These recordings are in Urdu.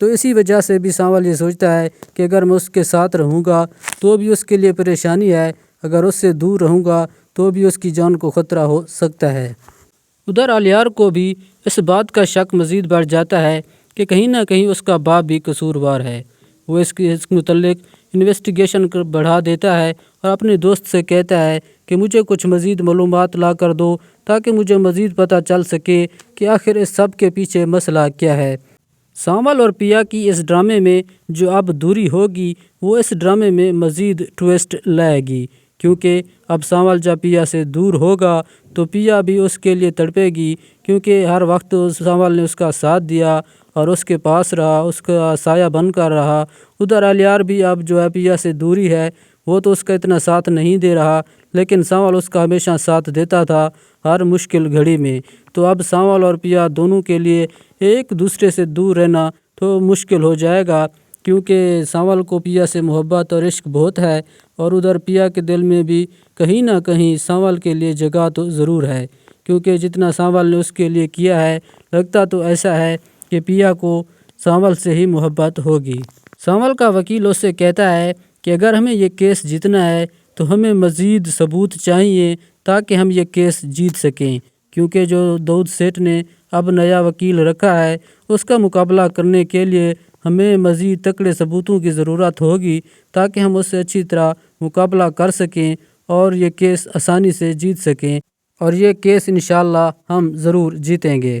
تو اسی وجہ سے بھی سانول یہ سوچتا ہے کہ اگر میں اس کے ساتھ رہوں گا تو بھی اس کے لیے پریشانی ہے، اگر اس سے دور رہوں گا تو بھی اس کی جان کو خطرہ ہو سکتا ہے۔ ادھر الیار کو بھی اس بات کا شک مزید بڑھ جاتا ہے کہ کہیں نہ کہیں اس کا باپ بھی قصوروار ہے۔ وہ اس متعلق انویسٹیگیشن بڑھا دیتا ہے اور اپنے دوست سے کہتا ہے کہ مجھے کچھ مزید معلومات لا کر دو تاکہ مجھے مزید پتہ چل سکے کہ آخر اس سب کے پیچھے مسئلہ کیا ہے۔ سانول اور پیا کی اس ڈرامے میں جو اب دوری ہوگی وہ اس ڈرامے میں مزید ٹویسٹ لائے گی، کیونکہ اب سانول جب پیا سے دور ہوگا تو پیا بھی اس کے لیے تڑپے گی، کیونکہ ہر وقت سانول نے اس کا ساتھ دیا اور اس کے پاس رہا، اس کا سایہ بن کر رہا۔ ادھر الیار بھی اب جو ہے پیا سے دوری ہے، وہ تو اس کا اتنا ساتھ نہیں دے رہا، لیکن سانول اس کا ہمیشہ ساتھ دیتا تھا ہر مشکل گھڑی میں۔ تو اب سانول اور پیا دونوں کے لیے ایک دوسرے سے دور رہنا تو مشکل ہو جائے گا، کیونکہ سانول کو پیا سے محبت اور عشق بہت ہے، اور ادھر پیا کے دل میں بھی کہیں نہ کہیں سانول کے لیے جگہ تو ضرور ہے، کیونکہ جتنا سانول نے اس کے لیے کیا ہے لگتا تو ایسا ہے کہ پیا کو سانول سے ہی محبت ہوگی۔ سانول کا وکیل اس سے کہتا ہے کہ اگر ہمیں یہ کیس جیتنا ہے تو ہمیں مزید ثبوت چاہیے تاکہ ہم یہ کیس جیت سکیں، کیونکہ جو داؤد سیٹھ نے اب نیا وکیل رکھا ہے اس کا مقابلہ کرنے کے لیے ہمیں مزید تکڑے ثبوتوں کی ضرورت ہوگی تاکہ ہم اس سے اچھی طرح مقابلہ کر سکیں اور یہ کیس آسانی سے جیت سکیں، اور یہ کیس انشاءاللہ ہم ضرور جیتیں گے۔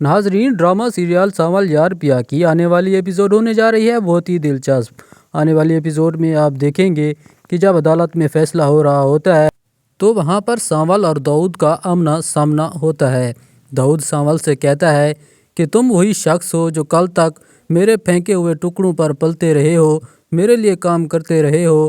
ناظرین، ڈرامہ سیریل سانول یار پیا کی آنے والی ایپیسوڈ ہونے جا رہی ہے بہت ہی دلچسپ۔ آنے والی ایپیسوڈ میں آپ دیکھیں گے کہ جب عدالت میں فیصلہ ہو رہا ہوتا ہے تو وہاں پر سانول اور داؤد کا آمنا سامنا ہوتا ہے۔ داؤد سانول سے کہتا ہے کہ تم وہی شخص ہو جو کل تک میرے پھینکے ہوئے ٹکڑوں پر پلتے رہے ہو، میرے لیے کام کرتے رہے ہو،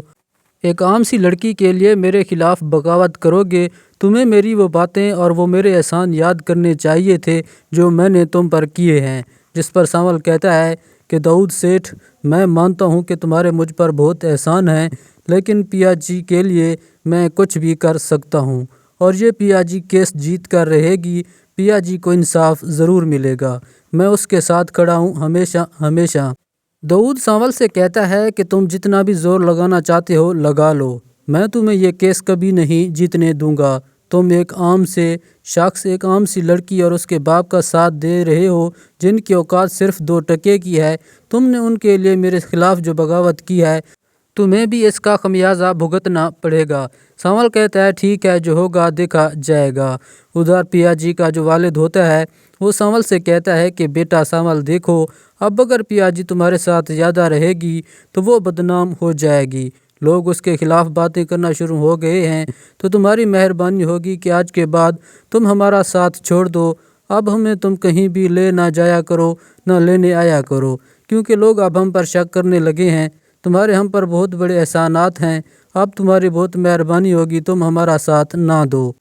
ایک عام سی لڑکی کے لیے میرے خلاف بغاوت کرو گے۔ تمہیں میری وہ باتیں اور وہ میرے احسان یاد کرنے چاہیے تھے جو میں نے تم پر کیے ہیں۔ جس پر سانول کہتا ہے کہ داؤد سیٹھ، میں مانتا ہوں کہ تمہارے مجھ پر بہت احسان ہیں، لیکن پیا جی کے لیے میں کچھ بھی کر سکتا ہوں، اور یہ پیا جی کیس جیت کر رہے گی۔ پیا جی کو انصاف ضرور ملے گا، میں اس کے ساتھ کھڑا ہوں ہمیشہ ہمیشہ۔ داؤد سانول سے کہتا ہے کہ تم جتنا بھی زور لگانا چاہتے ہو لگا لو، میں تمہیں یہ کیس کبھی نہیں جیتنے دوں گا۔ تم ایک عام سے شخص، ایک عام سی لڑکی اور اس کے باپ کا ساتھ دے رہے ہو جن کی اوقات صرف 2 ٹکے کی ہے۔ تم نے ان کے لیے میرے خلاف جو بغاوت کی ہے، تمہیں بھی اس کا خمیازہ بھگتنا پڑے گا۔ سانول کہتا ہے ٹھیک ہے، جو ہوگا دیکھا جائے گا۔ ادھر پیا جی کا جو والد ہوتا ہے وہ سانول سے کہتا ہے کہ بیٹا سانول دیکھو، اب اگر پیا جی تمہارے ساتھ زیادہ رہے گی تو وہ بدنام ہو جائے گی، لوگ اس کے خلاف باتیں کرنا شروع ہو گئے ہیں، تو تمہاری مہربانی ہوگی کہ آج کے بعد تم ہمارا ساتھ چھوڑ دو، اب ہمیں تم کہیں بھی لے نہ جایا کرو نہ لینے آیا کرو، کیونکہ لوگ اب ہم پر شک کرنے لگے ہیں، تمہارے ہم پر بہت بڑے احسانات ہیں، اب تمہاری بہت مہربانی ہوگی تم ہمارا ساتھ نہ دو۔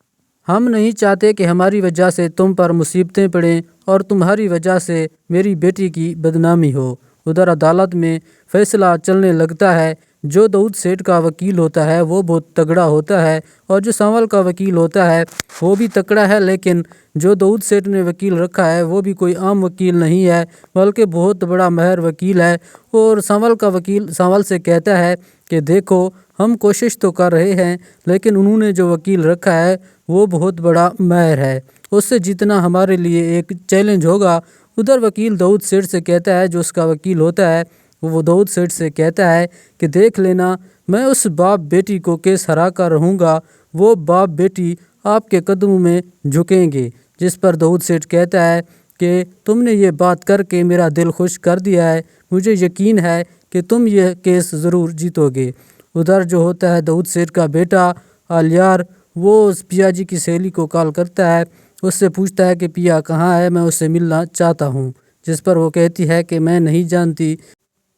ہم نہیں چاہتے کہ ہماری وجہ سے تم پر مصیبتیں پڑیں اور تمہاری وجہ سے میری بیٹی کی بدنامی ہو۔ ادھر عدالت میں فیصلہ چلنے لگتا ہے۔ جو داؤد سیٹھ کا وکیل ہوتا ہے وہ بہت تگڑا ہوتا ہے، اور جو سانول کا وکیل ہوتا ہے وہ بھی تگڑا ہے، لیکن جو داؤد سیٹھ نے وکیل رکھا ہے وہ بھی کوئی عام وکیل نہیں ہے بلکہ بہت بڑا ماہر وکیل ہے۔ اور سانول کا وکیل سانول سے کہتا ہے کہ دیکھو، ہم کوشش تو کر رہے ہیں، لیکن انہوں نے جو وکیل رکھا ہے وہ بہت بڑا ماہر ہے، اس سے جیتنا ہمارے لیے ایک چیلنج ہوگا۔ ادھر وکیل داؤد سیٹھ سے کہتا ہے، جو اس کا وکیل ہوتا ہے وہ داؤد سیٹھ سے کہتا ہے کہ دیکھ لینا، میں اس باپ بیٹی کو کیس ہرا کر رہوں گا، وہ باپ بیٹی آپ کے قدموں میں جھکیں گے۔ جس پر داؤد سیٹھ کہتا ہے کہ تم نے یہ بات کر کے میرا دل خوش کر دیا ہے، مجھے یقین ہے کہ تم یہ کیس ضرور جیتو گے۔ ادھر جو ہوتا ہے داؤد سیٹھ کا بیٹا الیار، وہ پیا جی کی سہیلی کو کال کرتا ہے، اس سے پوچھتا ہے کہ پیا کہاں ہے، میں اس سے ملنا چاہتا ہوں۔ جس پر وہ کہتی ہے کہ میں نہیں جانتی،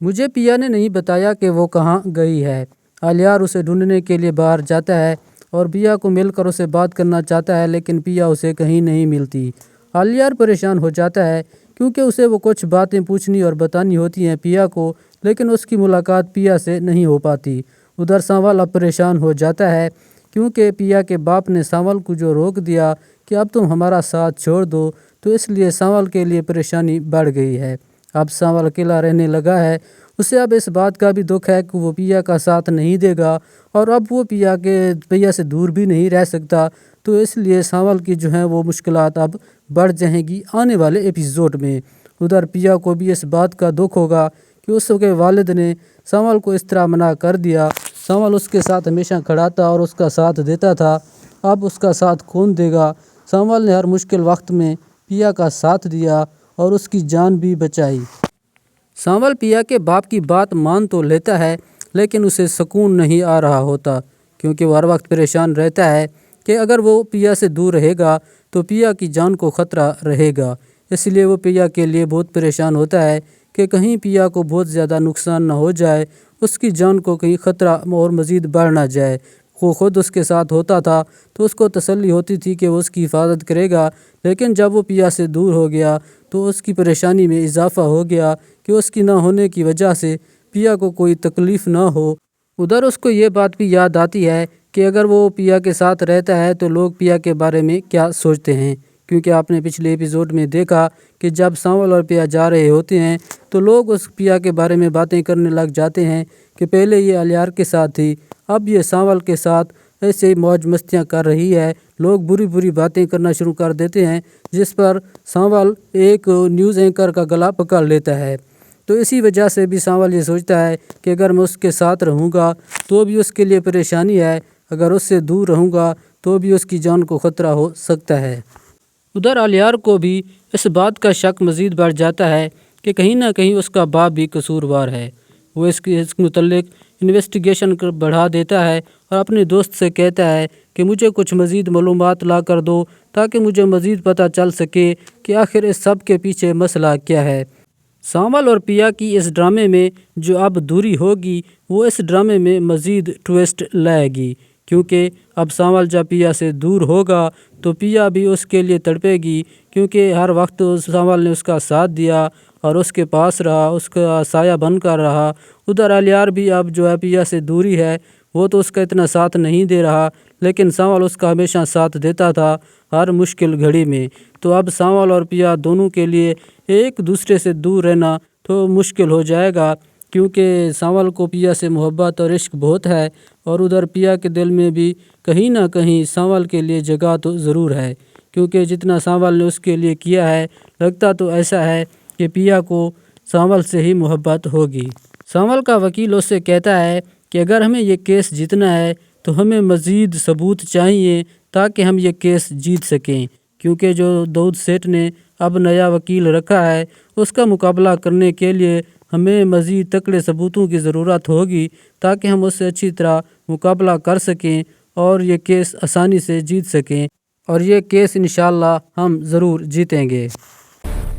مجھے پیا نے نہیں بتایا کہ وہ کہاں گئی ہے۔ الیار اسے ڈھونڈنے کے لیے باہر جاتا ہے اور پیا کو مل کر اسے بات کرنا چاہتا ہے، لیکن پیا اسے کہیں نہیں ملتی۔ الیار پریشان ہو جاتا ہے کیونکہ اسے وہ کچھ باتیں پوچھنی اور بتانی ہوتی ہیں پیا کو، لیکن اس کی ملاقات پیا سے نہیں ہو پاتی۔ ادھر سانول اب پریشان ہو جاتا ہے کیونکہ پیا کے باپ نے سانول کو جو روک دیا کہ اب تم ہمارا ساتھ چھوڑ دو، تو اس لیے سانول کے لیے پریشانی بڑھ گئی ہے۔ اب سانول اکیلا رہنے لگا ہے۔ اسے اب اس بات کا بھی دکھ ہے کہ وہ پیا کا ساتھ نہیں دے گا اور اب وہ پیا سے دور بھی نہیں رہ سکتا، تو اس لیے سانول کی جو ہیں وہ مشکلات اب بڑھ جائیں گی آنے والے ایپیسوڈ میں۔ ادھر پیا کو بھی اس بات کا دکھ ہوگا کہ اس کے والد نے سانول کو اس طرح منع کر دیا۔ سانول اس کے ساتھ ہمیشہ کھڑا تھا اور اس کا ساتھ دیتا تھا، اب اس کا ساتھ کون دے گا؟ سانول نے ہر مشکل وقت میں پیا کا ساتھ دیا اور اس کی جان بھی بچائی۔ سانول پیا کے باپ کی بات مان تو لیتا ہے، لیکن اسے سکون نہیں آ رہا ہوتا کیونکہ وہ ہر وقت پریشان رہتا ہے کہ اگر وہ پیا سے دور رہے گا تو پیا کی جان کو خطرہ رہے گا۔ اس لیے وہ پیا کے لیے بہت پریشان ہوتا ہے کہ کہیں پیا کو بہت زیادہ نقصان نہ ہو جائے، اس کی جان کو کہیں خطرہ اور مزید بڑھ نہ جائے۔ وہ خود اس کے ساتھ ہوتا تھا تو اس کو تسلی ہوتی تھی کہ وہ اس کی حفاظت کرے گا، لیکن جب وہ پیا سے دور ہو گیا تو اس کی پریشانی میں اضافہ ہو گیا کہ اس کی نہ ہونے کی وجہ سے پیا کو کوئی تکلیف نہ ہو۔ ادھر اس کو یہ بات بھی یاد آتی ہے کہ اگر وہ پیا کے ساتھ رہتا ہے تو لوگ پیا کے بارے میں کیا سوچتے ہیں، کیونکہ آپ نے پچھلے ایپیسوڈ میں دیکھا کہ جب سانول اور پیا جا رہے ہوتے ہیں تو لوگ اس پیا کے بارے میں باتیں کرنے لگ جاتے ہیں کہ پہلے یہ الیار کے ساتھ تھی، اب یہ سانول کے ساتھ ایسے ہی موج مستیاں کر رہی ہے۔ لوگ بری بری باتیں کرنا شروع کر دیتے ہیں، جس پر سانول ایک نیوز اینکر کا گلا پکڑ لیتا ہے۔ تو اسی وجہ سے بھی سانول یہ سوچتا ہے کہ اگر میں اس کے ساتھ رہوں گا تو بھی اس کے لیے پریشانی ہے، اگر اس سے دور رہوں گا تو بھی اس کی جان کو خطرہ ہو سکتا ہے۔ ادھر الیار کو بھی اس بات کا شک مزید بڑھ جاتا ہے کہ کہیں نہ کہیں اس کا باپ بھی قصوروار ہے۔ وہ اس متعلق انویسٹیگیشن بڑھا دیتا ہے اور اپنے دوست سے کہتا ہے کہ مجھے کچھ مزید معلومات لا کر دو تاکہ مجھے مزید پتہ چل سکے کہ آخر اس سب کے پیچھے مسئلہ کیا ہے۔ سانول اور پیا کی اس ڈرامے میں جو اب دوری ہوگی وہ اس ڈرامے میں مزید ٹویسٹ لائے گی، کیونکہ اب سانول جب پیا سے دور ہوگا تو پیا بھی اس کے لیے تڑپے گی، کیونکہ ہر وقت سانول نے اس کا ساتھ دیا اور اس کے پاس رہا، اس کا سایہ بن کر رہا۔ ادھر الیار بھی اب جو ہے پیا سے دوری ہے، وہ تو اس کا اتنا ساتھ نہیں دے رہا، لیکن سانول اس کا ہمیشہ ساتھ دیتا تھا ہر مشکل گھڑی میں۔ تو اب سانول اور پیا دونوں کے لیے ایک دوسرے سے دور رہنا تو مشکل ہو جائے گا، کیونکہ سانول کو پیا سے محبت اور عشق بہت ہے، اور ادھر پیا کے دل میں بھی کہیں نہ کہیں سانول کے لیے جگہ تو ضرور ہے، کیونکہ جتنا سانول نے اس کے لیے کیا ہے لگتا تو ایسا ہے کہ پیا کو سانول سے ہی محبت ہوگی۔ سانول کا وکیل اس سے کہتا ہے کہ اگر ہمیں یہ کیس جیتنا ہے تو ہمیں مزید ثبوت چاہیے تاکہ ہم یہ کیس جیت سکیں، کیونکہ جو داؤد سیٹھ نے اب نیا وکیل رکھا ہے اس کا مقابلہ کرنے کے لیے ہمیں مزید تکڑے ثبوتوں کی ضرورت ہوگی تاکہ ہم اس سے اچھی طرح مقابلہ کر سکیں اور یہ کیس آسانی سے جیت سکیں، اور یہ کیس انشاءاللہ ہم ضرور جیتیں گے۔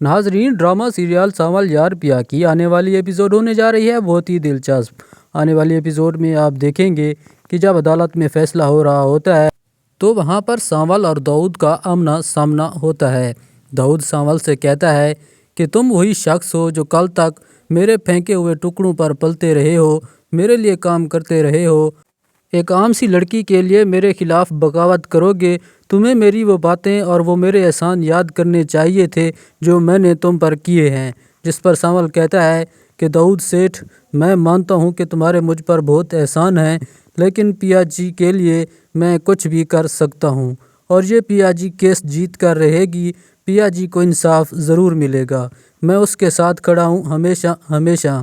ناظرین، ڈرامہ سیریل سانول یار پیا کی آنے والی ایپیسوڈ ہونے جا رہی ہے بہت ہی دلچسپ۔ آنے والی ایپیسوڈ میں آپ دیکھیں گے کہ جب عدالت میں فیصلہ ہو رہا ہوتا ہے تو وہاں پر سانول اور داؤد کا آمنا سامنا ہوتا ہے۔ داؤد سانول سے کہتا ہے کہ تم وہی شخص ہو جو کل تک میرے پھینکے ہوئے ٹکڑوں پر پلتے رہے ہو، میرے لیے کام کرتے رہے ہو، ایک عام سی لڑکی کے لیے میرے خلاف بغاوت کرو گے۔ تمہیں میری وہ باتیں اور وہ میرے احسان یاد کرنے چاہیے تھے جو میں نے تم پر کیے ہیں۔ جس پر سانول کہتا ہے کہ داؤد سیٹھ، میں مانتا ہوں کہ تمہارے مجھ پر بہت احسان ہیں، لیکن پیا جی کے لیے میں کچھ بھی کر سکتا ہوں، اور یہ پیا جی کیس جیت کر رہے گی۔ پیا جی کو انصاف ضرور ملے گا، میں اس کے ساتھ کھڑا ہوں ہمیشہ ہمیشہ۔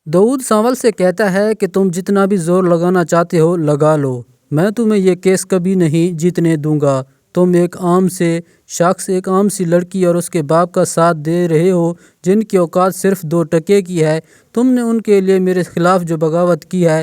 داؤد سانول سے کہتا ہے کہ تم جتنا بھی زور لگانا چاہتے ہو لگا لو، میں تمہیں یہ کیس کبھی نہیں جیتنے دوں گا۔ تم ایک عام سے شخص، ایک عام سی لڑکی اور اس کے باپ کا ساتھ دے رہے ہو جن کی اوقات صرف 2 ٹکے کی ہے۔ تم نے ان کے لیے میرے خلاف جو بغاوت کی ہے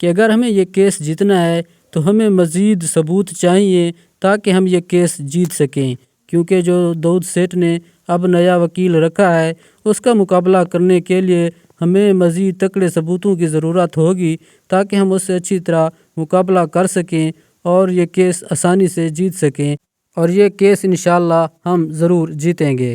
کہ اگر ہمیں یہ کیس جیتنا ہے تو ہمیں مزید ثبوت چاہیے تاکہ ہم یہ کیس جیت سکیں، کیونکہ جو داؤد سیٹھ نے اب نیا وکیل رکھا ہے اس کا مقابلہ کرنے کے لیے ہمیں مزید تکڑے ثبوتوں کی ضرورت ہوگی تاکہ ہم اس سے اچھی طرح مقابلہ کر سکیں اور یہ کیس آسانی سے جیت سکیں، اور یہ کیس انشاءاللہ ہم ضرور جیتیں گے۔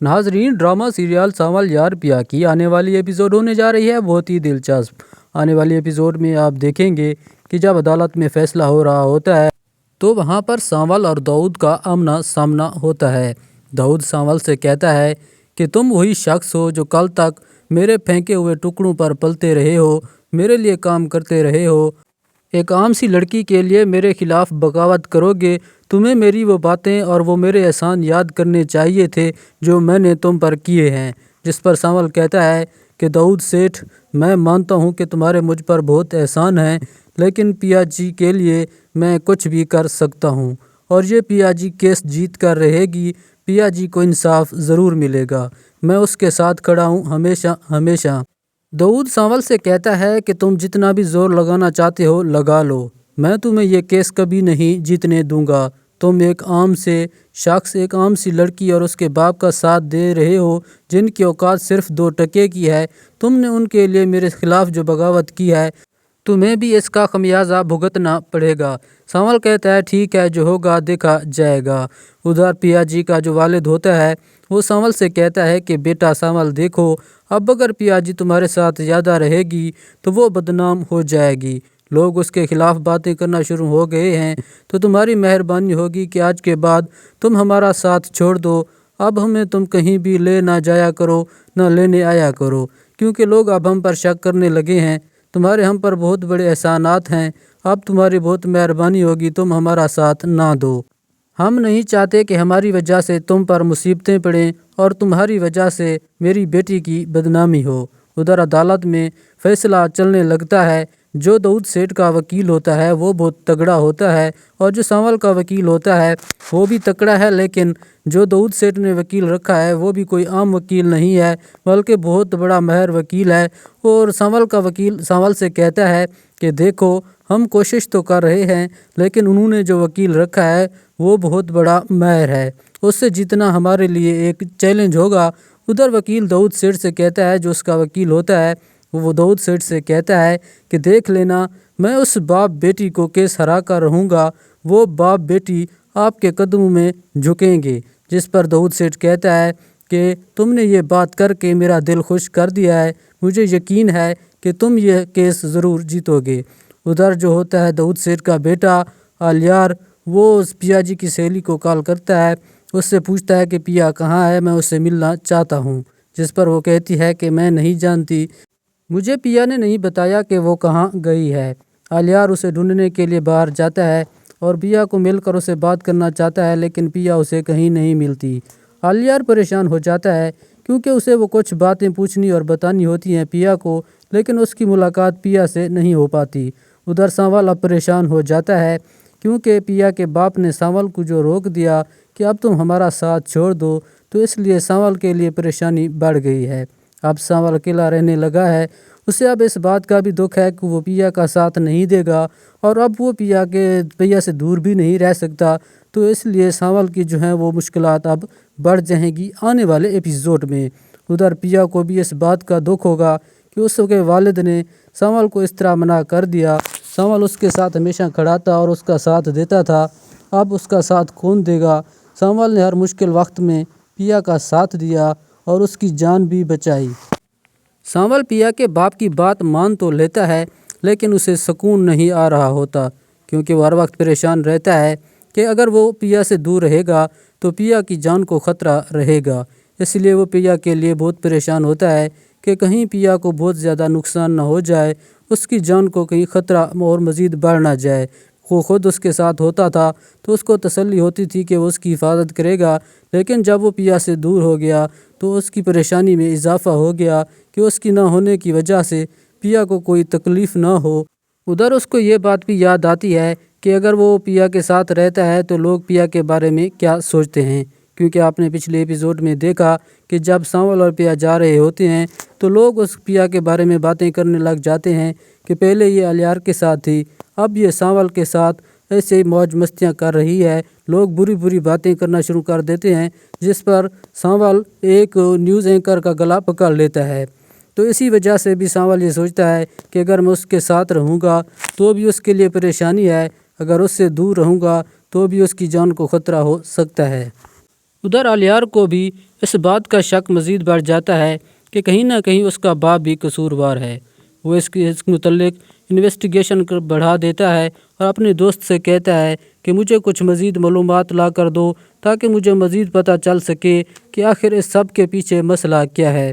ناظرین، ڈرامہ سیریل سانول یار پیا کی آنے والی ایپیسوڈ ہونے جا رہی ہے بہت ہی دلچسپ۔ آنے والی ایپیسوڈ میں آپ دیکھیں گے کہ جب عدالت میں فیصلہ ہو رہا ہوتا ہے تو وہاں پر سانول اور داؤد کا آمنا سامنا ہوتا ہے۔ داؤد سانول سے کہتا ہے کہ تم وہی شخص ہو جو کل تک میرے پھینکے ہوئے ٹکڑوں پر پلتے رہے ہو، میرے لیے کام کرتے رہے ہو، ایک عام سی لڑکی کے لیے میرے خلاف بغاوت کرو گے۔ تمہیں میری وہ باتیں اور وہ میرے احسان یاد کرنے چاہیے تھے جو میں نے تم پر کیے ہیں۔ جس پر سانول کہتا ہے کہ داؤد سیٹھ، میں مانتا ہوں کہ تمہارے مجھ پر بہت احسان ہیں، لیکن پیا جی کے لیے میں کچھ بھی کر سکتا ہوں، اور یہ پیا جی کیس جیت کر رہے گی۔ پیا جی کو انصاف ضرور ملے گا، میں اس کے ساتھ کھڑا ہوں ہمیشہ ہمیشہ۔ داؤد سانول سے کہتا ہے کہ تم جتنا بھی زور لگانا چاہتے ہو لگا لو، میں تمہیں یہ کیس کبھی نہیں جیتنے دوں گا۔ تم ایک عام سے شخص، ایک عام سی لڑکی اور اس کے باپ کا ساتھ دے رہے ہو جن کی اوقات صرف 2 ٹکے کی ہے۔ تم نے ان کے لیے میرے خلاف جو بغاوت کی ہے، تمہیں بھی اس کا خمیازہ بھگتنا پڑے گا۔ سانول کہتا ہے ٹھیک ہے، جو ہوگا دیکھا جائے گا۔ ادھر پیا جی کا جو والد ہوتا ہے وہ سانول سے کہتا ہے کہ بیٹا سانول دیکھو، اب اگر پیا جی تمہارے ساتھ زیادہ رہے گی تو وہ بدنام ہو جائے گی، لوگ اس کے خلاف باتیں کرنا شروع ہو گئے ہیں، تو تمہاری مہربانی ہوگی کہ آج کے بعد تم ہمارا ساتھ چھوڑ دو۔ اب ہمیں تم کہیں بھی لے نہ جایا کرو، نہ لینے آیا کرو، کیونکہ لوگ اب ہم پر شک کرنے لگے ہیں۔ تمہارے ہم پر بہت بڑے احسانات ہیں، اب تمہاری بہت مہربانی ہوگی تم ہمارا ساتھ نہ دو۔ ہم نہیں چاہتے کہ ہماری وجہ سے تم پر مصیبتیں پڑیں اور تمہاری وجہ سے میری بیٹی کی بدنامی ہو۔ ادھر عدالت میں فیصلہ چلنے لگتا ہے۔ جو داؤد سیٹھ کا وکیل ہوتا ہے وہ بہت تگڑا ہوتا ہے، اور جو سانول کا وکیل ہوتا ہے وہ بھی تگڑا ہے، لیکن جو داؤد سیٹھ نے وکیل رکھا ہے وہ بھی کوئی عام وکیل نہیں ہے بلکہ بہت بڑا ماہر وکیل ہے۔ اور سانول کا وکیل سانول سے کہتا ہے کہ دیکھو، ہم کوشش تو کر رہے ہیں، لیکن انہوں نے جو وکیل رکھا ہے وہ بہت بڑا ماہر ہے، اس سے جیتنا ہمارے لیے ایک چیلنج ہوگا۔ ادھر وکیل داؤد سیٹھ سے کہتا ہے، جو اس کا وکیل ہوتا ہے وہ داؤد سیٹھ سے کہتا ہے کہ دیکھ لینا، میں اس باپ بیٹی کو کیس ہرا کر رہوں گا، وہ باپ بیٹی آپ کے قدموں میں جھکیں گے۔ جس پر داؤد سیٹھ کہتا ہے کہ تم نے یہ بات کر کے میرا دل خوش کر دیا ہے، مجھے یقین ہے کہ تم یہ کیس ضرور جیتو گے۔ ادھر جو ہوتا ہے داؤد سیٹھ کا بیٹا الیار، وہ پیا جی کی سہیلی کو کال کرتا ہے، اس سے پوچھتا ہے کہ پیا کہاں ہے، میں اس سے ملنا چاہتا ہوں۔ جس پر وہ کہتی ہے کہ میں نہیں جانتی، مجھے پیا نے نہیں بتایا کہ وہ کہاں گئی ہے۔ الیار اسے ڈھونڈنے کے لیے باہر جاتا ہے اور پیا کو مل کر اسے بات کرنا چاہتا ہے، لیکن پیا اسے کہیں نہیں ملتی۔ الیار پریشان ہو جاتا ہے کیونکہ اسے وہ کچھ باتیں پوچھنی اور بتانی ہوتی ہیں پیا کو، لیکن اس کی ملاقات پیا سے نہیں ہو پاتی۔ ادھر سانول اب پریشان ہو جاتا ہے کیونکہ پیا کے باپ نے سانول کو جو روک دیا کہ اب تم ہمارا ساتھ چھوڑ دو، تو اس لیے سانول کے لیے پریشانی بڑھ گئی ہے۔ اب سانول اکیلا رہنے لگا ہے، اسے اب اس بات کا بھی دکھ ہے کہ وہ پیا کا ساتھ نہیں دے گا، اور اب وہ پیا سے دور بھی نہیں رہ سکتا، تو اس لیے سانول کی جو ہیں وہ مشکلات اب بڑھ جائیں گی آنے والے ایپیسوڈ میں۔ ادھر پیا کو بھی اس بات کا دکھ ہوگا کہ اس کے والد نے سانول کو اس طرح منع کر دیا۔ سانول اس کے ساتھ ہمیشہ کھڑا تھا اور اس کا ساتھ دیتا تھا، اب اس کا ساتھ کون دے گا؟ سانول نے ہر مشکل وقت میں پیا کا ساتھ دیا اور اس کی جان بھی بچائی۔ سانول پیا کے باپ کی بات مان تو لیتا ہے، لیکن اسے سکون نہیں آ رہا ہوتا، کیونکہ وہ ہر وقت پریشان رہتا ہے کہ اگر وہ پیا سے دور رہے گا تو پیا کی جان کو خطرہ رہے گا۔ اس لیے وہ پیا کے لیے بہت پریشان ہوتا ہے کہ کہیں پیا کو بہت زیادہ نقصان نہ ہو جائے، اس کی جان کو کہیں خطرہ اور مزید بڑھ نہ جائے۔ وہ خود اس کے ساتھ ہوتا تھا تو اس کو تسلی ہوتی تھی کہ وہ اس کی حفاظت کرے گا، لیکن جب وہ پیا سے دور ہو گیا تو اس کی پریشانی میں اضافہ ہو گیا کہ اس کی نہ ہونے کی وجہ سے پیا کو کوئی تکلیف نہ ہو۔ ادھر اس کو یہ بات بھی یاد آتی ہے کہ اگر وہ پیا کے ساتھ رہتا ہے تو لوگ پیا کے بارے میں کیا سوچتے ہیں، کیونکہ آپ نے پچھلے ایپیسوڈ میں دیکھا کہ جب سانول اور پیا جا رہے ہوتے ہیں تو لوگ اس پیا کے بارے میں باتیں کرنے لگ جاتے ہیں کہ پہلے یہ الیار کے ساتھ تھی، اب یہ سانول کے ساتھ ایسے ہی موج مستیاں کر رہی ہے۔ لوگ بری بری باتیں کرنا شروع کر دیتے ہیں، جس پر سانول ایک نیوز اینکر کا گلا پکڑ لیتا ہے۔ تو اسی وجہ سے بھی سانول یہ سوچتا ہے کہ اگر میں اس کے ساتھ رہوں گا تو بھی اس کے لیے پریشانی ہے، اگر اس سے دور رہوں گا تو بھی اس کی جان کو خطرہ ہو سکتا ہے۔ ادھر الیار کو بھی اس بات کا شک مزید بڑھ جاتا ہے کہ کہیں نہ کہیں اس کا باپ بھی قصوروار ہے۔ وہ اس متعلق انویسٹیگیشن بڑھا دیتا ہے اور اپنے دوست سے کہتا ہے کہ مجھے کچھ مزید معلومات لا کر دو تاکہ مجھے مزید پتہ چل سکے کہ آخر اس سب کے پیچھے مسئلہ کیا ہے۔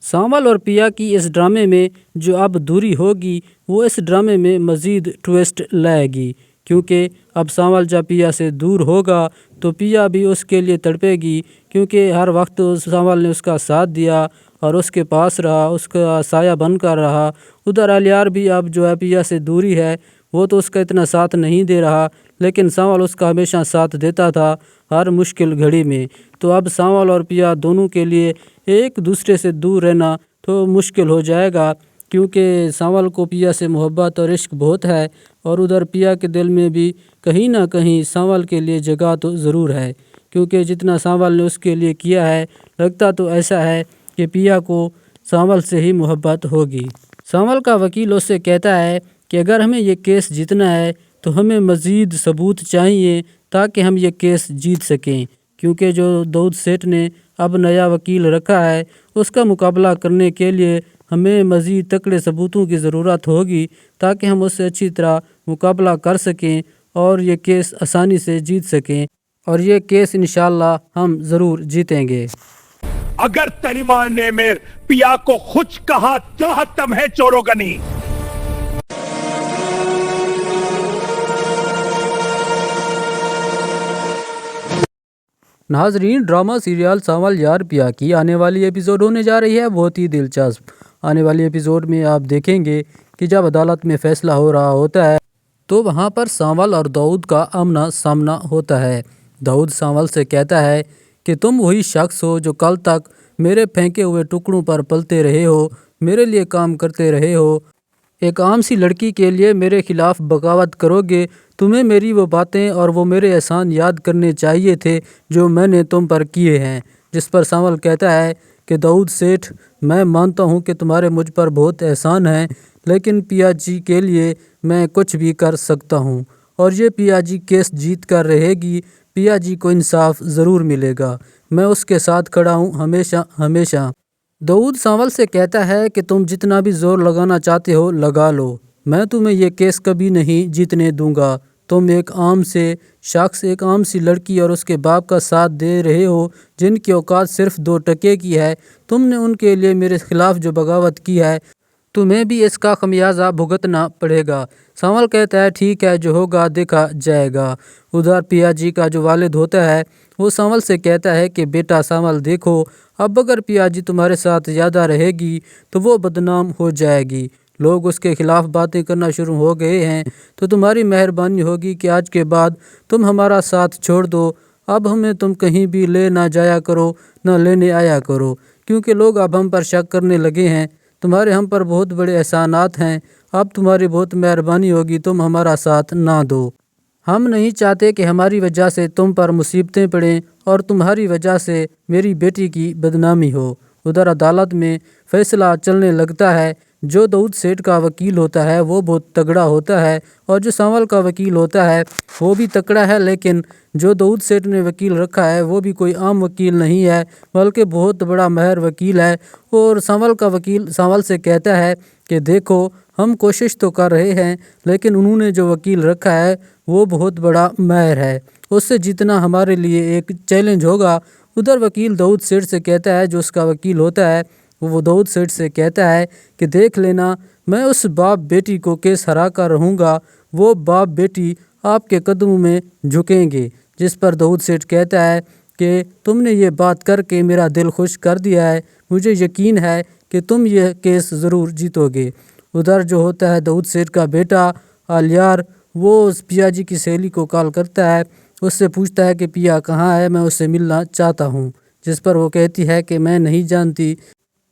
سانول اور پیا کی اس ڈرامے میں جو اب دوری ہوگی وہ اس ڈرامے میں مزید ٹویسٹ لائے گی، کیونکہ اب سانول جب پیا سے دور ہوگا تو پیا بھی اس کے لیے تڑپے گی، کیونکہ ہر وقت سانول نے اس کا ساتھ دیا اور اس کے پاس رہا، اس کا سایہ بن کر رہا۔ ادھر الیار بھی اب جو ہے پیا سے دوری ہے، وہ تو اس کا اتنا ساتھ نہیں دے رہا، لیکن سانول اس کا ہمیشہ ساتھ دیتا تھا ہر مشکل گھڑی میں۔ تو اب سانول اور پیا دونوں کے لیے ایک دوسرے سے دور رہنا تو مشکل ہو جائے گا، کیونکہ سانول کو پیا سے محبت اور عشق بہت ہے، اور ادھر پیا کے دل میں بھی کہیں نہ کہیں سانول کے لیے جگہ تو ضرور ہے، کیونکہ جتنا سانول نے اس کے لیے کیا ہے لگتا تو ایسا ہے کہ پیا کو سانول سے ہی محبت ہوگی۔ سانول کا وکیل اس سے کہتا ہے کہ اگر ہمیں یہ کیس جیتنا ہے تو ہمیں مزید ثبوت چاہیے تاکہ ہم یہ کیس جیت سکیں، کیونکہ جو داؤد سیٹھ نے اب نیا وکیل رکھا ہے اس کا مقابلہ کرنے کے لیے ہمیں مزید تکڑے ثبوتوں کی ضرورت ہوگی تاکہ ہم اس سے اچھی طرح مقابلہ کر سکیں اور یہ کیس آسانی سے جیت سکیں، اور یہ کیس انشاءاللہ ہم ضرور جیتیں گے۔ اگر تنیمان نے میر پیا کو خوش کہا چاہتم ہے چوروگنی۔ ناظرین، ڈرامہ سیریل سانول یار پیا کی آنے والی ایپیسوڈ ہونے جا رہی ہے بہت ہی دلچسپ۔ آنے والی ایپیسوڈ میں آپ دیکھیں گے کہ جب عدالت میں فیصلہ ہو رہا ہوتا ہے تو وہاں پر سانول اور داؤد کا آمنا سامنا ہوتا ہے۔ داؤد سانول سے کہتا ہے کہ تم وہی شخص ہو جو کل تک میرے پھینکے ہوئے ٹکڑوں پر پلتے رہے ہو، میرے لیے کام کرتے رہے ہو، ایک عام سی لڑکی کے لیے میرے خلاف بغاوت کرو گے۔ تمہیں میری وہ باتیں اور وہ میرے احسان یاد کرنے چاہیے تھے جو میں نے تم پر کیے ہیں۔ جس پر سانول کہتا ہے کہ داؤد سیٹھ، میں مانتا ہوں کہ تمہارے مجھ پر بہت احسان ہیں، لیکن پیا جی کے لیے میں کچھ بھی کر سکتا ہوں، اور یہ پیا جی کیس جیت کر رہے گی۔ پیا جی کو انصاف ضرور ملے گا، میں اس کے ساتھ کھڑا ہوں ہمیشہ ہمیشہ۔ داؤد سانول سے کہتا ہے کہ تم جتنا بھی زور لگانا چاہتے ہو لگا لو، میں تمہیں یہ کیس کبھی نہیں جیتنے دوں گا۔ تم ایک عام سے شخص، ایک عام سی لڑکی اور اس کے باپ کا ساتھ دے رہے ہو جن کی اوقات صرف 2 ٹکے کی ہے۔ تم نے ان کے لیے میرے خلاف جو بغاوت کی ہے، تمہیں بھی اس کا خمیازہ بھگتنا پڑے گا۔ سانول کہتا ہے ٹھیک ہے، جو ہوگا دیکھا جائے گا۔ ادھر پیا جی کا جو والد ہوتا ہے وہ سانول سے کہتا ہے کہ بیٹا سانول دیکھو، اب اگر پیا جی تمہارے ساتھ زیادہ رہے گی تو وہ بدنام ہو جائے گی، لوگ اس کے خلاف باتیں کرنا شروع ہو گئے ہیں، تو تمہاری مہربانی ہوگی کہ آج کے بعد تم ہمارا ساتھ چھوڑ دو، اب ہمیں تم کہیں بھی لے نہ جایا کرو نہ لینے آیا کرو، کیونکہ لوگ اب ہم پر شک کرنے لگے ہیں، تمہارے ہم پر بہت بڑے احسانات ہیں، اب تمہاری بہت مہربانی ہوگی تم ہمارا ساتھ نہ دو۔ ہم نہیں چاہتے کہ ہماری وجہ سے تم پر مصیبتیں پڑیں اور تمہاری وجہ سے میری بیٹی کی بدنامی ہو۔ ادھر عدالت میں فیصلہ چلنے لگتا ہے۔ جو داؤد سیٹھ کا وکیل ہوتا ہے وہ بہت تگڑا ہوتا ہے، اور جو سانول کا وکیل ہوتا ہے وہ بھی تگڑا ہے، لیکن جو داؤد سیٹھ نے وکیل رکھا ہے وہ بھی کوئی عام وکیل نہیں ہے، بلکہ بہت بڑا ماہر وکیل ہے۔ اور سانول کا وکیل سانول سے کہتا ہے کہ دیکھو، ہم کوشش تو کر رہے ہیں، لیکن انہوں نے جو وکیل رکھا ہے وہ بہت بڑا ماہر ہے، اس سے جیتنا ہمارے لیے ایک چیلنج ہوگا۔ ادھر وکیل داؤد سیٹھ سے کہتا ہے، جو اس کا وکیل ہوتا ہے وہ داؤد سیٹھ سے کہتا ہے کہ دیکھ لینا، میں اس باپ بیٹی کو کیس ہرا کر رہوں گا، وہ باپ بیٹی آپ کے قدموں میں جھکیں گے۔ جس پر داؤد سیٹھ کہتا ہے کہ تم نے یہ بات کر کے میرا دل خوش کر دیا ہے، مجھے یقین ہے کہ تم یہ کیس ضرور جیتو گے۔ ادھر جو ہوتا ہے داؤد سیٹھ کا بیٹا الیار، وہ اس پیا جی کی سہیلی کو کال کرتا ہے، اس سے پوچھتا ہے کہ پیا کہاں ہے، میں اس سے ملنا چاہتا ہوں، جس پر وہ کہتی ہے کہ میں نہیں جانتی،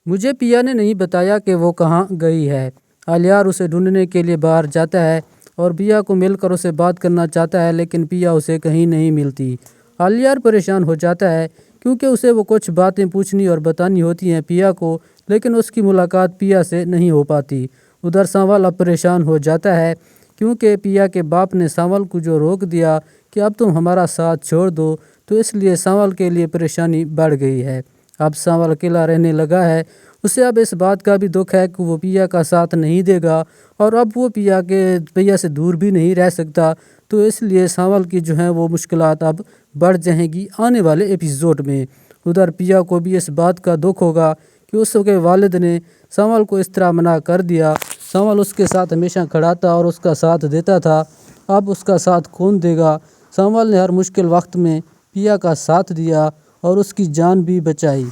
مجھے پیا نے نہیں بتایا کہ وہ کہاں گئی ہے۔ الیار اسے ڈھونڈنے کے لیے باہر جاتا ہے اور پیا کو مل کر اسے بات کرنا چاہتا ہے، لیکن پیا اسے کہیں نہیں ملتی۔ الیار پریشان ہو جاتا ہے کیونکہ اسے وہ کچھ باتیں پوچھنی اور بتانی ہوتی ہیں پیا کو، لیکن اس کی ملاقات پیا سے نہیں ہو پاتی۔ ادھر سانول اب پریشان ہو جاتا ہے کیونکہ پیا کے باپ نے سانول کو جو روک دیا کہ اب تم ہمارا ساتھ چھوڑ دو، تو اس لیے سانول کے لیے پریشانی بڑھ گئی ہے۔ اب سانول اکیلا رہنے لگا ہے، اسے اب اس بات کا بھی دکھ ہے کہ وہ پیا کا ساتھ نہیں دے گا اور اب وہ پیا سے دور بھی نہیں رہ سکتا، تو اس لیے سانول کی جو ہیں وہ مشکلات اب بڑھ جائیں گی آنے والے ایپیسوڈ میں۔ ادھر پیا کو بھی اس بات کا دکھ ہوگا کہ اس کے والد نے سانول کو اس طرح منع کر دیا۔ سانول اس کے ساتھ ہمیشہ کھڑا تھا اور اس کا ساتھ دیتا تھا، اب اس کا ساتھ کون دے گا؟ سانول نے ہر مشکل وقت میں پیا کا ساتھ دیا اور اس کی جان بھی بچائی۔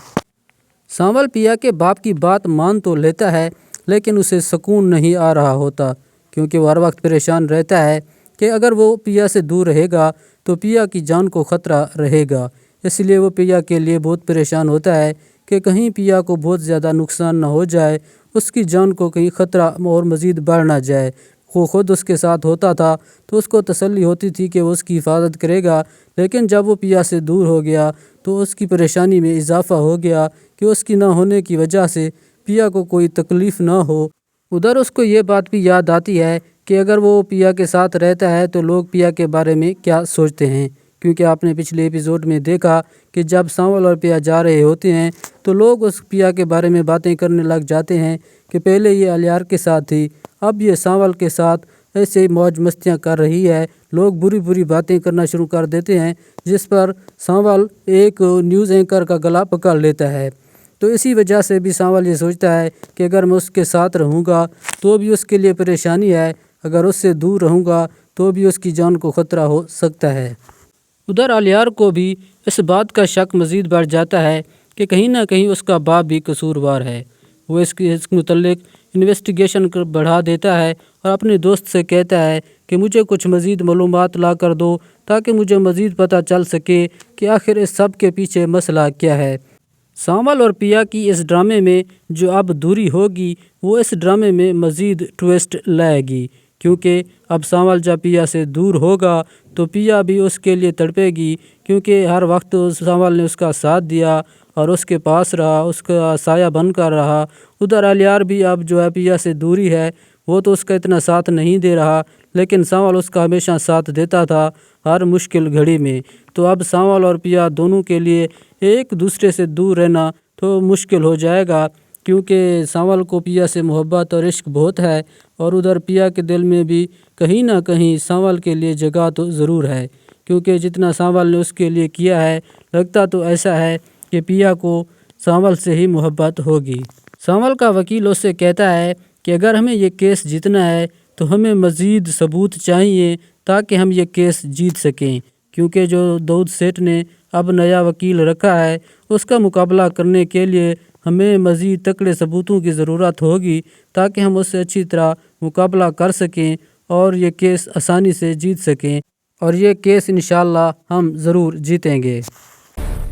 سانول پیا کے باپ کی بات مان تو لیتا ہے، لیکن اسے سکون نہیں آ رہا ہوتا کیونکہ وہ ہر وقت پریشان رہتا ہے کہ اگر وہ پیا سے دور رہے گا تو پیا کی جان کو خطرہ رہے گا۔ اس لیے وہ پیا کے لیے بہت پریشان ہوتا ہے کہ کہیں پیا کو بہت زیادہ نقصان نہ ہو جائے، اس کی جان کو کہیں خطرہ اور مزید بڑھ نہ جائے۔ وہ خود اس کے ساتھ ہوتا تھا تو اس کو تسلی ہوتی تھی کہ وہ اس کی حفاظت کرے گا، لیکن جب وہ پیا سے دور ہو گیا تو اس کی پریشانی میں اضافہ ہو گیا کہ اس کی نہ ہونے کی وجہ سے پیا کو کوئی تکلیف نہ ہو۔ ادھر اس کو یہ بات بھی یاد آتی ہے کہ اگر وہ پیا کے ساتھ رہتا ہے تو لوگ پیا کے بارے میں کیا سوچتے ہیں، کیونکہ آپ نے پچھلے ایپیسوڈ میں دیکھا کہ جب سانول اور پیا جا رہے ہوتے ہیں تو لوگ اس پیا کے بارے میں باتیں کرنے لگ جاتے ہیں کہ پہلے یہ الیار کے ساتھ تھی، اب یہ سانول کے ساتھ ایسے موج مستیاں کر رہی ہے۔ لوگ بری بری باتیں کرنا شروع کر دیتے ہیں، جس پر سانول ایک نیوز اینکر کا گلا پکڑ لیتا ہے۔ تو اسی وجہ سے بھی سانول یہ سوچتا ہے کہ اگر میں اس کے ساتھ رہوں گا تو بھی اس کے لیے پریشانی ہے، اگر اس سے دور رہوں گا تو بھی اس کی جان کو خطرہ ہو سکتا ہے۔ ادھر الیار کو بھی اس بات کا شک مزید بڑھ جاتا ہے کہ کہیں نہ کہیں اس کا باپ بھی قصوروار ہے۔ وہ اس متعلق انویسٹیگیشن بڑھا دیتا ہے اور اپنے دوست سے کہتا ہے کہ مجھے کچھ مزید معلومات لا کر دو تاکہ مجھے مزید پتہ چل سکے کہ آخر اس سب کے پیچھے مسئلہ کیا ہے۔ سانول اور پیا کی اس ڈرامے میں جو اب دوری ہوگی وہ اس ڈرامے میں مزید ٹویسٹ لائے گی، کیونکہ اب سانول جب پیا سے دور ہوگا تو پیا بھی اس کے لیے تڑپے گی، کیونکہ ہر وقت سانول نے اس کا ساتھ دیا اور اس کے پاس رہا، اس کا سایہ بن کر رہا۔ ادھر الیار بھی اب جو ہے پیا سے دوری ہے، وہ تو اس کا اتنا ساتھ نہیں دے رہا، لیکن سانول اس کا ہمیشہ ساتھ دیتا تھا ہر مشکل گھڑی میں۔ تو اب سانول اور پیا دونوں کے لیے ایک دوسرے سے دور رہنا تو مشکل ہو جائے گا، کیونکہ سانول کو پیا سے محبت اور عشق بہت ہے، اور ادھر پیا کے دل میں بھی کہیں نہ کہیں سانول کے لیے جگہ تو ضرور ہے، کیونکہ جتنا سانول نے اس کے لیے کیا ہے لگتا تو ایسا ہے کہ پیا کو سانول سے ہی محبت ہوگی۔ سانول کا وکیل اس سے کہتا ہے کہ اگر ہمیں یہ کیس جیتنا ہے تو ہمیں مزید ثبوت چاہیے تاکہ ہم یہ کیس جیت سکیں، کیونکہ جو داؤد سیٹھ نے اب نیا وکیل رکھا ہے اس کا مقابلہ کرنے کے لیے ہمیں مزید تکڑے ثبوتوں کی ضرورت ہوگی تاکہ ہم اس سے اچھی طرح مقابلہ کر سکیں اور یہ کیس آسانی سے جیت سکیں، اور یہ کیس انشاءاللہ ہم ضرور جیتیں گے۔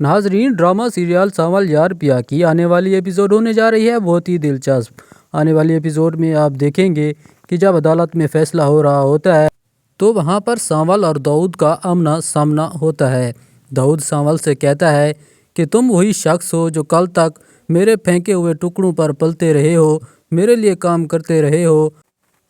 ناظرین، ڈرامہ سیریل سانول یار پیا کی آنے والی ایپیسوڈ ہونے جا رہی ہے بہت ہی دلچسپ۔ آنے والی ایپیسوڈ میں آپ دیکھیں گے کہ جب عدالت میں فیصلہ ہو رہا ہوتا ہے تو وہاں پر سانول اور داؤد کا آمنا سامنا ہوتا ہے۔ داؤد سانول سے کہتا ہے کہ تم وہی شخص ہو جو کل تک میرے پھینکے ہوئے ٹکڑوں پر پلتے رہے ہو، میرے لیے کام کرتے رہے ہو،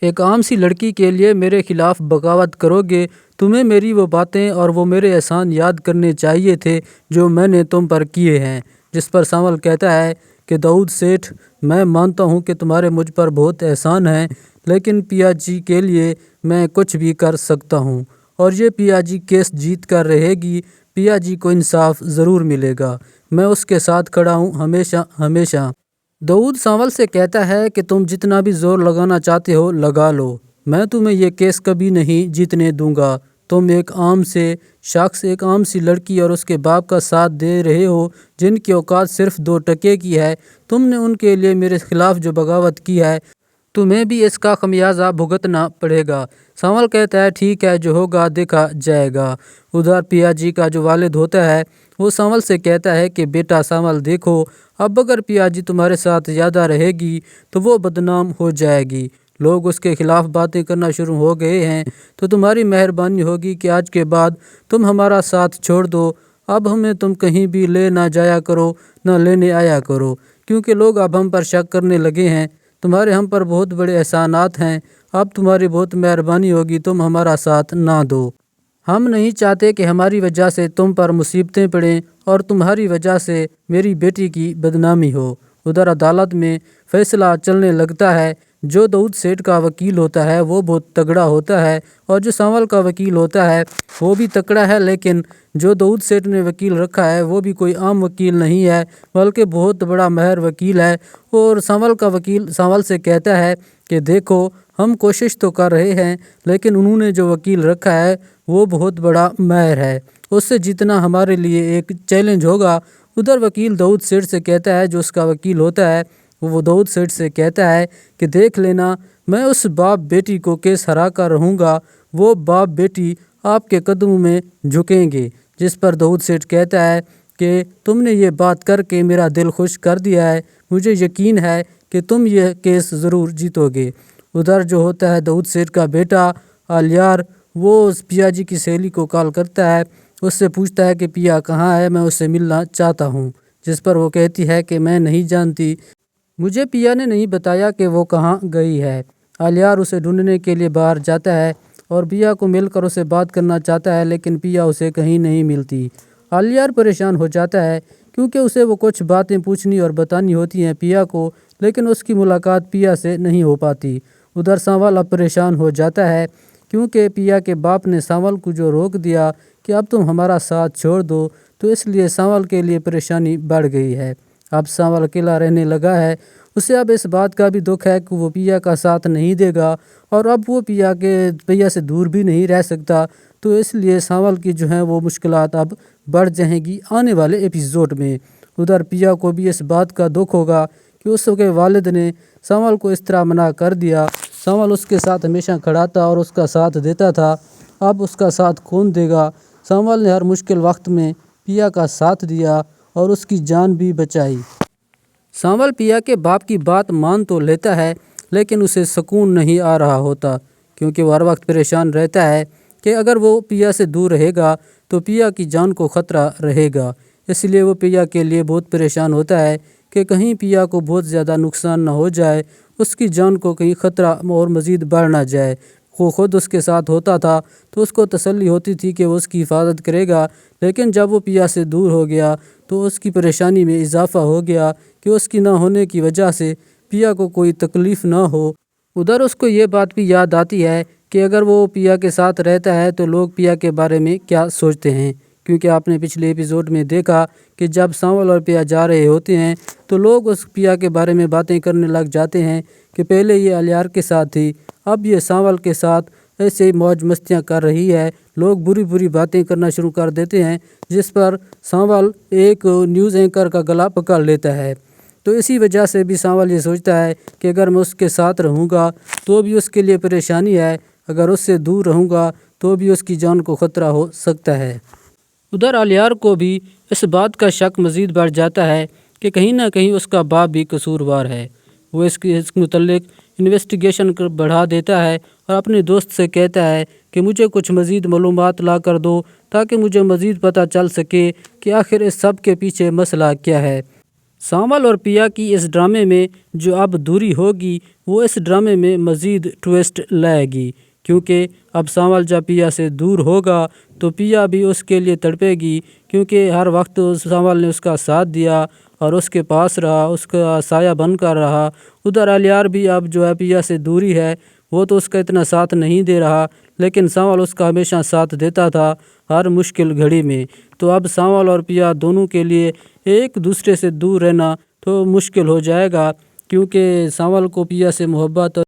ایک عام سی لڑکی کے لیے میرے خلاف بغاوت کرو گے؟ تمہیں میری وہ باتیں اور وہ میرے احسان یاد کرنے چاہیے تھے جو میں نے تم پر کیے ہیں۔ جس پر سانول کہتا ہے کہ داؤد سیٹھ، میں مانتا ہوں کہ تمہارے مجھ پر بہت احسان ہیں، لیکن پیا جی کے لیے میں کچھ بھی کر سکتا ہوں، اور یہ پیا جی کیس جیت کر رہے گی، پیا جی کو انصاف ضرور ملے گا، میں اس کے ساتھ کھڑا ہوں ہمیشہ ہمیشہ۔ داؤد سانول سے کہتا ہے کہ تم جتنا بھی زور لگانا چاہتے ہو لگا لو، میں تمہیں یہ کیس کبھی نہیں جیتنے دوں گا، تم ایک عام سے شخص، ایک عام سی لڑکی اور اس کے باپ کا ساتھ دے رہے ہو جن کی اوقات صرف 2 ٹکے کی ہے۔ تم نے ان کے لیے میرے خلاف جو بغاوت کی ہے، تمہیں بھی اس کا خمیازہ بھگتنا پڑے گا۔ سانول کہتا ہے ٹھیک ہے، جو ہوگا دیکھا جائے گا۔ ادھر پیا جی کا جو والد ہوتا ہے وہ سانول سے کہتا ہے کہ بیٹا سانول دیکھو، اب اگر پیا جی تمہارے ساتھ زیادہ رہے گی تو وہ بدنام ہو جائے گی، لوگ اس کے خلاف باتیں کرنا شروع ہو گئے ہیں، تو تمہاری مہربانی ہوگی کہ آج کے بعد تم ہمارا ساتھ چھوڑ دو، اب ہمیں تم کہیں بھی لے نہ جایا کرو نہ لینے آیا کرو، کیونکہ لوگ اب ہم پر شک کرنے لگے ہیں، تمہارے ہم پر بہت بڑے احسانات ہیں، اب تمہاری بہت مہربانی ہوگی تم ہمارا ساتھ نہ دو۔ ہم نہیں چاہتے کہ ہماری وجہ سے تم پر مصیبتیں پڑیں اور تمہاری وجہ سے میری بیٹی کی بدنامی ہو۔ ادھر عدالت میں فیصلہ چلنے لگتا ہے۔ جو داؤد سیٹھ کا وکیل ہوتا ہے وہ بہت تگڑا ہوتا ہے اور جو سانول کا وکیل ہوتا ہے وہ بھی تگڑا ہے، لیکن جو داؤد سیٹھ نے وکیل رکھا ہے وہ بھی کوئی عام وکیل نہیں ہے بلکہ بہت بڑا ماہر وکیل ہے۔ اور سانول کا وکیل سانول سے کہتا ہے کہ دیکھو ہم کوشش تو کر رہے ہیں لیکن انہوں نے جو وکیل رکھا ہے وہ بہت بڑا ماہر ہے، اس سے جیتنا ہمارے لیے ایک چیلنج ہوگا۔ ادھر وکیل داؤد سیٹھ سے کہتا ہے، جو اس کا وکیل ہوتا ہے وہ داؤد سیٹھ سے کہتا ہے کہ دیکھ لینا، میں اس باپ بیٹی کو کیس ہرا کر رہوں گا، وہ باپ بیٹی آپ کے قدموں میں جھکیں گے۔ جس پر داؤد سیٹھ کہتا ہے کہ تم نے یہ بات کر کے میرا دل خوش کر دیا ہے، مجھے یقین ہے کہ تم یہ کیس ضرور جیتو گے۔ ادھر جو ہوتا ہے داؤد سیٹھ کا بیٹا الیار، وہ پیا جی کی سہیلی کو کال کرتا ہے، اس سے پوچھتا ہے کہ پیا کہاں ہے، میں اس سے ملنا چاہتا ہوں۔ جس پر وہ کہتی ہے کہ میں نہیں جانتی، مجھے پیا نے نہیں بتایا کہ وہ کہاں گئی ہے۔ الیار اسے ڈھونڈنے کے لیے باہر جاتا ہے اور پیا کو مل کر اسے بات کرنا چاہتا ہے، لیکن پیا اسے کہیں نہیں ملتی۔ الیار پریشان ہو جاتا ہے کیونکہ اسے وہ کچھ باتیں پوچھنی اور بتانی ہوتی ہیں پیا کو، لیکن اس کی ملاقات پیا سے نہیں ہو پاتی۔ ادھر سانول اب پریشان ہو جاتا ہے کیونکہ پیا کے باپ نے سانول کو جو روک دیا کہ اب تم ہمارا ساتھ چھوڑ دو، تو اس لیے سانول کے لیے پریشانی بڑھ گئی ہے۔ اب سانول اکیلا رہنے لگا ہے، اسے اب اس بات کا بھی دکھ ہے کہ وہ پیا کا ساتھ نہیں دے گا اور اب وہ پیا سے دور بھی نہیں رہ سکتا، تو اس لیے سانول کی جو ہیں وہ مشکلات اب بڑھ جائیں گی آنے والے ایپیسوڈ میں۔ ادھر پیا کو بھی اس بات کا دکھ ہوگا کہ اس کے والد نے سانول کو اس طرح منع کر دیا۔ سانول اس کے ساتھ ہمیشہ کھڑا تھا اور اس کا ساتھ دیتا تھا، اب اس کا ساتھ کون دے گا؟ سانول نے ہر مشکل وقت میں پیا کا ساتھ دیا اور اس کی جان بھی بچائی۔ سانول پیا کے باپ کی بات مان تو لیتا ہے لیکن اسے سکون نہیں آ رہا ہوتا، کیونکہ وہ ہر وقت پریشان رہتا ہے کہ اگر وہ پیا سے دور رہے گا تو پیا کی جان کو خطرہ رہے گا۔ اس لیے وہ پیا کے لیے بہت پریشان ہوتا ہے کہ کہیں پیا کو بہت زیادہ نقصان نہ ہو جائے، اس کی جان کو کہیں خطرہ اور مزید بڑھ نہ جائے۔ وہ خود اس کے ساتھ ہوتا تھا تو اس کو تسلی ہوتی تھی کہ وہ اس کی حفاظت کرے گا، لیکن جب وہ پیا سے دور ہو گیا تو اس کی پریشانی میں اضافہ ہو گیا کہ اس کی نہ ہونے کی وجہ سے پیا کو کوئی تکلیف نہ ہو۔ ادھر اس کو یہ بات بھی یاد آتی ہے کہ اگر وہ پیا کے ساتھ رہتا ہے تو لوگ پیا کے بارے میں کیا سوچتے ہیں، کیونکہ آپ نے پچھلے ایپیسوڈ میں دیکھا کہ جب سانول اور پیا جا رہے ہوتے ہیں تو لوگ اس پیا کے بارے میں باتیں کرنے لگ جاتے ہیں کہ پہلے یہ الیار کے ساتھ تھی، اب یہ سانول کے ساتھ ایسے ہی موج مستیاں کر رہی ہے، لوگ بری بری باتیں کرنا شروع کر دیتے ہیں، جس پر سانول ایک نیوز اینکر کا گلا پکڑ لیتا ہے۔ تو اسی وجہ سے بھی سانول یہ سوچتا ہے کہ اگر میں اس کے ساتھ رہوں گا تو بھی اس کے لیے پریشانی ہے، اگر اس سے دور رہوں گا تو بھی اس کی جان کو خطرہ ہو سکتا ہے۔ ادھر الیار کو بھی اس بات کا شک مزید بڑھ جاتا ہے کہ کہیں نہ کہیں اس کا باپ بھی قصوروار ہے۔ وہ اس متعلق انویسٹیگیشن بڑھا دیتا ہے اور اپنے دوست سے کہتا ہے کہ مجھے کچھ مزید معلومات لا کر دو تاکہ مجھے مزید پتہ چل سکے کہ آخر اس سب کے پیچھے مسئلہ کیا ہے۔ سانول اور پیا کی اس ڈرامے میں جو اب دوری ہوگی وہ اس ڈرامے میں مزید ٹویسٹ لائے گی، کیونکہ اب سانول جب پیا سے دور ہوگا تو پیا بھی اس کے لیے تڑپے گی، کیونکہ ہر وقت سانول نے اس کا ساتھ دیا اور اس کے پاس رہا، اس کا سایہ بن کر رہا۔ ادھر الیار بھی اب جو ہے پیا سے دوری ہے، وہ تو اس کا اتنا ساتھ نہیں دے رہا، لیکن سانول اس کا ہمیشہ ساتھ دیتا تھا ہر مشکل گھڑی میں۔ تو اب سانول اور پیا دونوں کے لیے ایک دوسرے سے دور رہنا تو مشکل ہو جائے گا، کیونکہ سانول کو پیا سے محبت